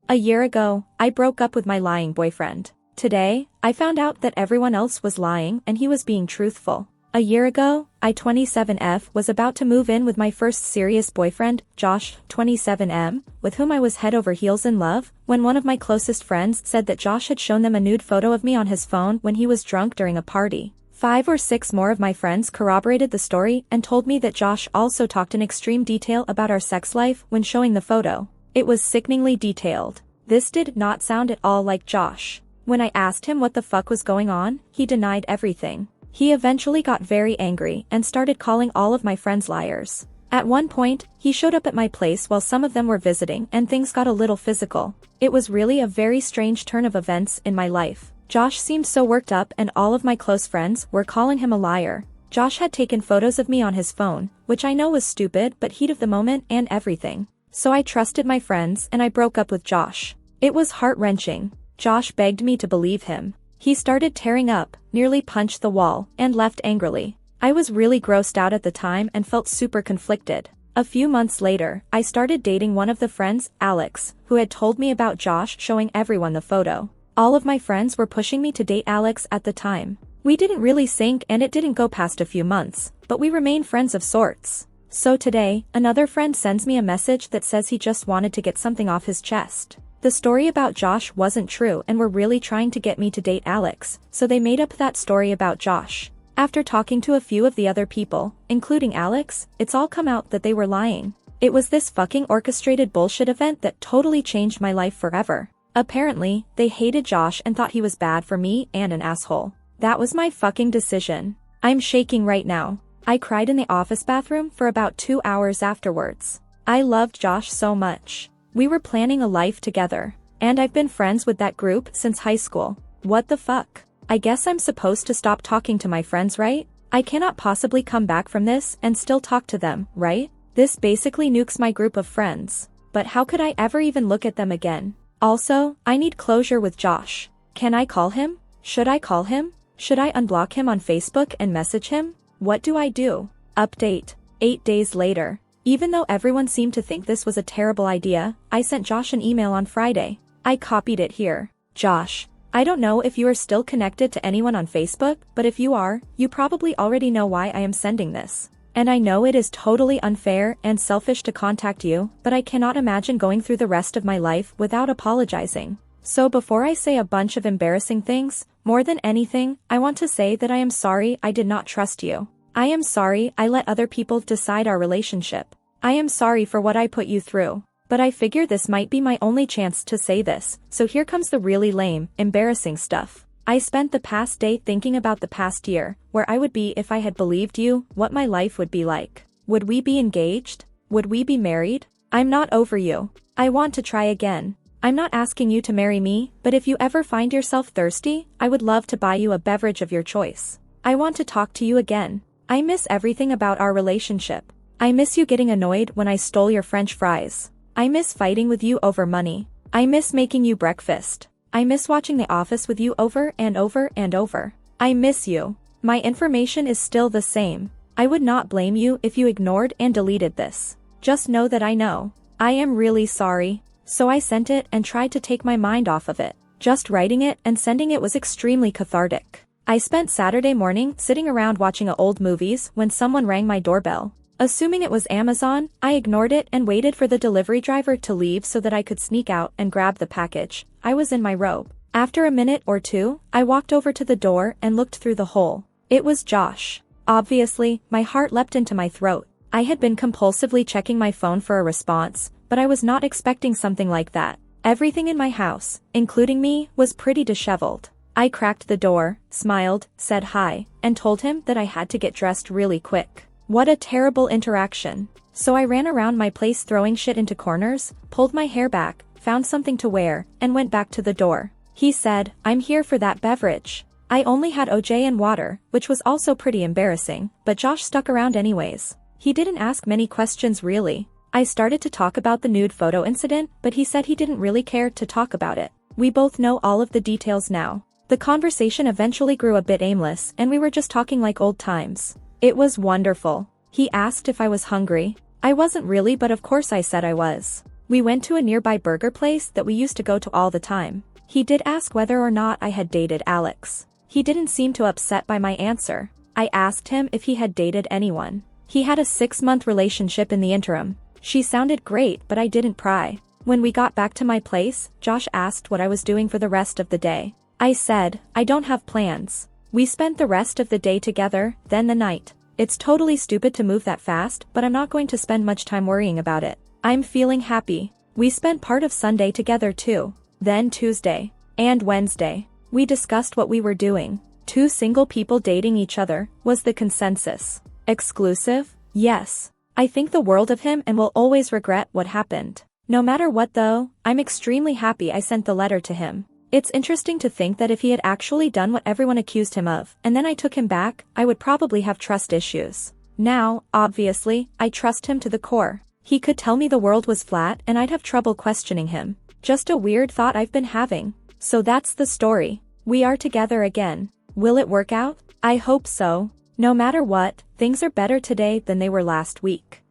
A year ago, I broke up with my lying boyfriend. Today, I found out that everyone else was lying and he was being truthful. A year ago, I 27F was about to move in with my first serious boyfriend, Josh, 27M, with whom I was head over heels in love, when one of my closest friends said that Josh had shown them a nude photo of me on his phone when he was drunk during a party. 5 or 6 more of my friends corroborated the story and told me that Josh also talked in extreme detail about our sex life when showing the photo. It was sickeningly detailed. This did not sound at all like Josh. When I asked him what the fuck was going on, he denied everything. He eventually got very angry and started calling all of my friends liars. At one point, he showed up at my place while some of them were visiting and things got a little physical. It was really a very strange turn of events in my life. Josh seemed so worked up and all of my close friends were calling him a liar. Josh had taken photos of me on his phone, which I know was stupid but heat of the moment and everything. So I trusted my friends and I broke up with Josh. It was heart-wrenching. Josh begged me to believe him. He started tearing up, nearly punched the wall, and left angrily. I was really grossed out at the time and felt super conflicted. A few months later, I started dating one of the friends, Alex, who had told me about Josh showing everyone the photo. All of my friends were pushing me to date Alex at the time. We didn't really sync and it didn't go past a few months, but we remained friends of sorts. So today, another friend sends me a message that says he just wanted to get something off his chest. The story about Josh wasn't true and were really trying to get me to date Alex, so they made up that story about Josh. After talking to a few of the other people, including Alex, it's all come out that they were lying. It was this fucking orchestrated bullshit event that totally changed my life forever. Apparently, they hated Josh and thought he was bad for me and an asshole. That was my fucking decision. I'm shaking right now. I cried in the office bathroom for about 2 hours afterwards. I loved Josh so much. We were planning a life together. And I've been friends with that group since high school. What the fuck? I guess I'm supposed to stop talking to my friends, right? I cannot possibly come back from this and still talk to them, right? This basically nukes my group of friends. But how could I ever even look at them again? Also, I need closure with Josh. Can I call him? Should I call him? Should I unblock him on Facebook and message him? What do I do? Update. 8 days later. Even though everyone seemed to think this was a terrible idea, I sent Josh an email on Friday. I copied it here. Josh, I don't know if you are still connected to anyone on Facebook, but if you are, you probably already know why I am sending this. And I know it is totally unfair and selfish to contact you, but I cannot imagine going through the rest of my life without apologizing. So before I say a bunch of embarrassing things, more than anything, I want to say that I am sorry I did not trust you. I am sorry I let other people decide our relationship. I am sorry for what I put you through. But I figure this might be my only chance to say this, so here comes the really lame, embarrassing stuff. I spent the past day thinking about the past year, where I would be if I had believed you, what my life would be like. Would we be engaged? Would we be married? I'm not over you. I want to try again. I'm not asking you to marry me, but if you ever find yourself thirsty, I would love to buy you a beverage of your choice. I want to talk to you again. I miss everything about our relationship. I miss you getting annoyed when I stole your French fries. I miss fighting with you over money. I miss making you breakfast. I miss watching The Office with you over and over and over. I miss you. My information is still the same. I would not blame you if you ignored and deleted this. Just know that I know. I am really sorry. So I sent it and tried to take my mind off of it. Just writing it and sending it was extremely cathartic. I spent Saturday morning sitting around watching old movies when someone rang my doorbell. Assuming it was Amazon, I ignored it and waited for the delivery driver to leave so that I could sneak out and grab the package. I was in my robe. After a minute or two, I walked over to the door and looked through the hole. It was Josh. Obviously, my heart leapt into my throat. I had been compulsively checking my phone for a response, but I was not expecting something like that. Everything in my house, including me, was pretty disheveled. I cracked the door, smiled, said hi, and told him that I had to get dressed really quick. What a terrible interaction. So I ran around my place throwing shit into corners, pulled my hair back, found something to wear, and went back to the door. He said, "I'm here for that beverage." I only had OJ and water, which was also pretty embarrassing, but Josh stuck around anyways. He didn't ask many questions really. I started to talk about the nude photo incident, but he said he didn't really care to talk about it. We both know all of the details now. The conversation eventually grew a bit aimless and we were just talking like old times. It was wonderful. He asked if I was hungry. I wasn't really, but of course I said I was. We went to a nearby burger place that we used to go to all the time. He did ask whether or not I had dated Alex. He didn't seem too upset by my answer. I asked him if he had dated anyone. He had a 6-month relationship in the interim. She sounded great, but I didn't pry. When we got back to my place, Josh asked what I was doing for the rest of the day. I said, I don't have plans. We spent the rest of the day together, then the night. It's totally stupid to move that fast, but I'm not going to spend much time worrying about it. I'm feeling happy. We spent part of Sunday together too. Then Tuesday. And Wednesday. We discussed what we were doing. 2 single people dating each other was the consensus. Exclusive? Yes. I think the world of him and will always regret what happened. No matter what though, I'm extremely happy I sent the letter to him. It's interesting to think that if he had actually done what everyone accused him of, and then I took him back, I would probably have trust issues. Now, obviously, I trust him to the core. He could tell me the world was flat and I'd have trouble questioning him. Just a weird thought I've been having. So that's the story. We are together again. Will it work out? I hope so. No matter what, things are better today than they were last week.